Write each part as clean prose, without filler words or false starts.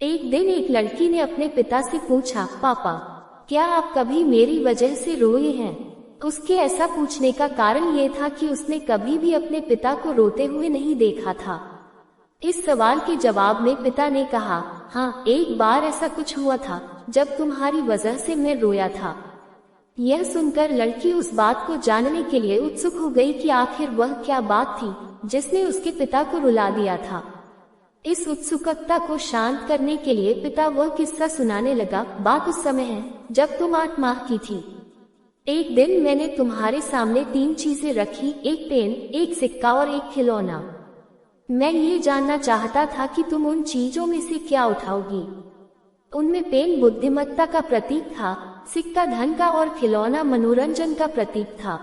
एक दिन एक लड़की ने अपने पिता से पूछा, पापा, क्या आप कभी मेरी वजह से रोए हैं? उसके ऐसा पूछने का कारण ये था कि उसने कभी भी अपने पिता को रोते हुए नहीं देखा था। इस सवाल के जवाब में पिता ने कहा, हाँ, एक बार ऐसा कुछ हुआ था जब तुम्हारी वजह से मैं रोया था। यह सुनकर लड़की उस बात को जानने के लिए उत्सुक हो गई कि आखिर वह क्या बात थी जिसने उसके पिता को रुला दिया था। इस उत्सुकता को शांत करने के लिए पिता वह किस्सा सुनाने लगा। बात उस समय है जब तुम 8 माह की थी। एक दिन मैंने तुम्हारे सामने 3 चीजें रखी, एक पेन, एक सिक्का और एक खिलौना। मैं ये जानना चाहता था कि तुम उन चीजों में से क्या उठाओगी। उनमें पेन बुद्धिमत्ता का प्रतीक था, सिक्का धन का और खिलौना मनोरंजन का प्रतीक था।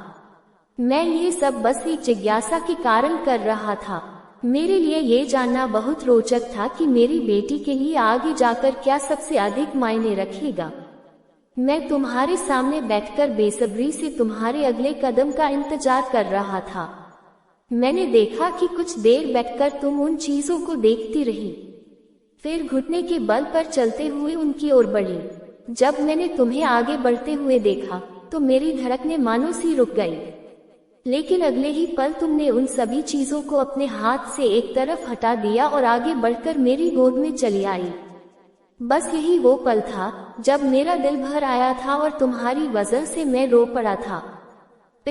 मैं ये सब बस एक जिज्ञासा के कारण कर रहा था। मेरे लिए ये जानना बहुत रोचक था कि मेरी बेटी के लिए आगे जाकर क्या सबसे अधिक मायने रखेगा। मैं तुम्हारे सामने बैठकर बेसब्री से तुम्हारे अगले कदम का इंतजार कर रहा था। मैंने देखा कि कुछ देर बैठकर तुम उन चीजों को देखती रही, फिर घुटने के बल पर चलते हुए उनकी ओर बढ़ी। जब मैंने तुम्हें आगे बढ़ते हुए देखा तो मेरी धड़कनें मानो सी रुक गई, लेकिन अगले ही पल तुमने उन सभी चीजों को अपने हाथ से एक तरफ हटा दिया और आगे बढ़कर मेरी गोद में चली आई। बस यही वो पल था जब मेरा दिल भर आया था और तुम्हारी वजह से मैं रो पड़ा था।